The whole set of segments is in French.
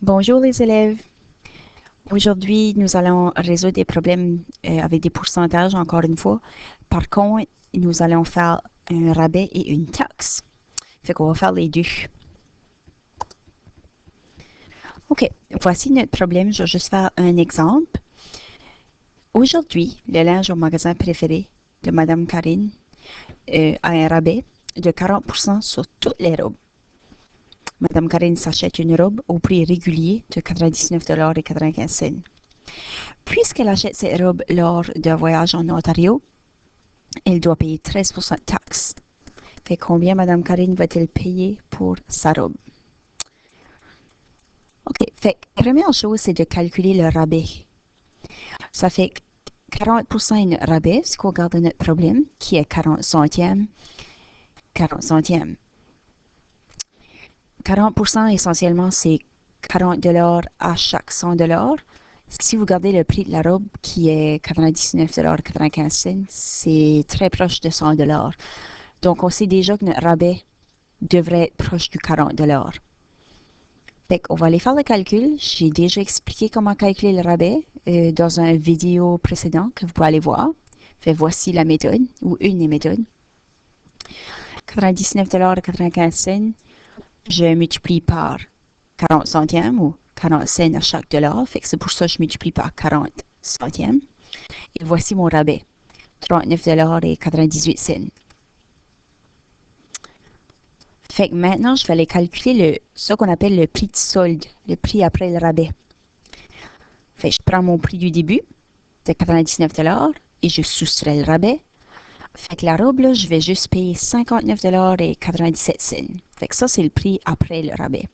Bonjour les élèves. Aujourd'hui, nous allons résoudre des problèmes avec des pourcentages, encore une fois. Par contre, nous allons faire un rabais et une taxe. Fait qu'on va faire les deux. OK, voici notre problème. Je vais juste faire un exemple. Aujourd'hui, le linge au magasin préféré de Madame Karine a un rabais de 40% sur toutes les robes. Madame Karine s'achète une robe au prix régulier de 99,95 $. Puisqu'elle achète cette robe lors d'un voyage en Ontario, elle doit payer 13% de taxes. Fait combien Madame Karine va-t-elle payer pour sa robe? OK. Fait la première chose, c'est de calculer le rabais. Ça fait 40% de rabais, ce qu'on regarde notre problème, qui est 40 centièmes. 40 centièmes. 40% essentiellement, c'est 40 $ à chaque 100 $. Si vous regardez le prix de la robe qui est 99,95 $, c'est très proche de 100 $. Donc, on sait déjà que notre rabais devrait être proche du 40 $. Fait qu'on va aller faire le calcul. J'ai déjà expliqué comment calculer le rabais dans une vidéo précédente que vous pouvez aller voir. Fait voici la méthode, ou une des méthodes. 99,95 $, je multiplie par 40 centièmes ou 40 cents à chaque dollar. Fait que c'est pour ça que je multiplie par 40 centièmes. Et voici mon rabais. 39,98 $. Fait que maintenant, je vais aller calculer ce qu'on appelle le prix de solde, le prix après le rabais. Fait que je prends mon prix du début de 99 $ et je soustrais le rabais. Fait que la robe, là, je vais juste payer 59,97 $. Fait que ça, c'est le prix après le rabais.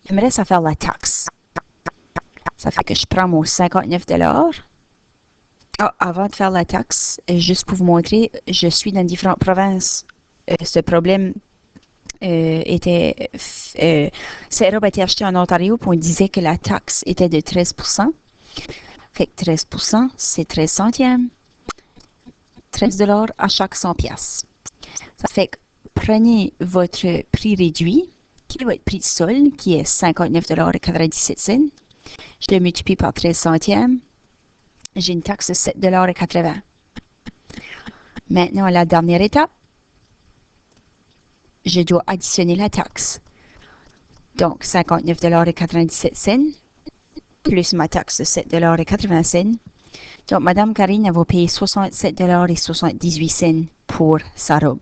Il me reste à faire la taxe. Ça fait que je prends mon 59 $. Avant de faire la taxe, juste pour vous montrer, je suis dans différentes provinces. Ce problème cette robe a été achetée en Ontario, puis on disait que la taxe était de 13%. Fait que 13%, c'est 13 centièmes. 13 $ à chaque 100 $. Ça fait que prenez votre prix réduit, qui est votre prix de solde, qui est 59,97 $. Je le multiplie par 13 centièmes. J'ai une taxe de 7,80 $. Maintenant, la dernière étape, je dois additionner la taxe. Donc, 59,97 $, plus ma taxe de 7,80 $. Donc, Madame Karine, elle va payer 67,78 $ pour sa robe.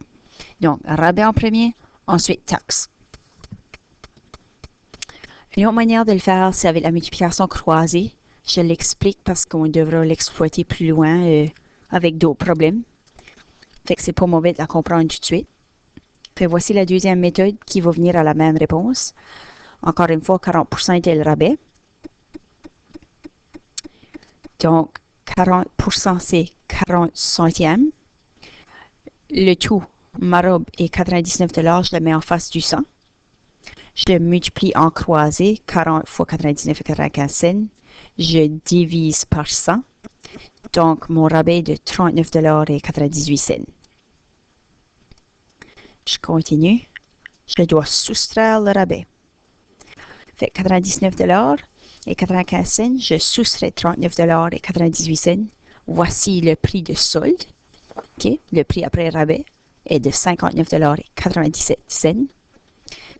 Donc, rabais en premier, ensuite taxe. Une autre manière de le faire, c'est avec la multiplication croisée. Je l'explique parce qu'on devra l'exploiter plus loin avec d'autres problèmes. Fait que c'est pas mauvais de la comprendre tout de suite. Fait voici la deuxième méthode qui va venir à la même réponse. Encore une fois, 40% était le rabais. Donc, 40%, c'est 40 centièmes. Le tout, ma robe est 99 $, je le mets en face du 100. Je le multiplie en croisée, 40 fois 99,95 $. Je divise par 100. Donc, mon rabais est de 39,98 $. Je continue. Je dois soustraire le rabais. Fait 99 $ et 95 cents, je soustrais 39,98 $. Voici le prix de solde. Okay. Le prix après rabais est de 59,97 $.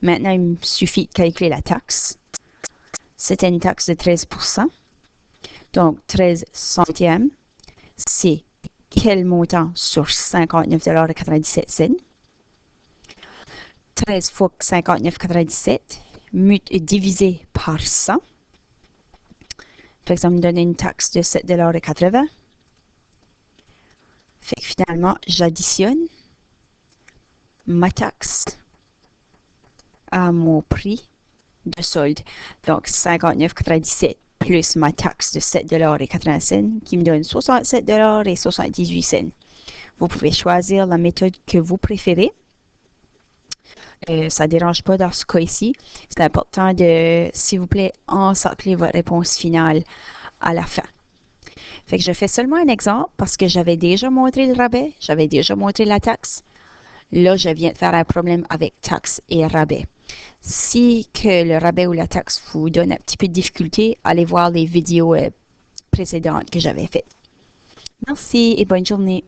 Maintenant, il me suffit de calculer la taxe. C'était une taxe de 13%. Donc, 13 centièmes, c'est quel montant sur 59,97 $? 13 fois 59,97 divisé par 100. Fait que ça me donne une taxe de 7,80 $. Fait que finalement, j'additionne ma taxe à mon prix de solde. Donc, 59,97 plus ma taxe de 7,80 $ qui me donne 67,78 $. Vous pouvez choisir la méthode que vous préférez. Ça ne dérange pas dans ce cas-ci. C'est important de, s'il vous plaît, encercler votre réponse finale à la fin. Fait que je fais seulement un exemple parce que j'avais déjà montré le rabais, j'avais déjà montré la taxe. Là, je viens de faire un problème avec taxe et rabais. Si que le rabais ou la taxe vous donne un petit peu de difficulté, allez voir les vidéos précédentes que j'avais faites. Merci et bonne journée.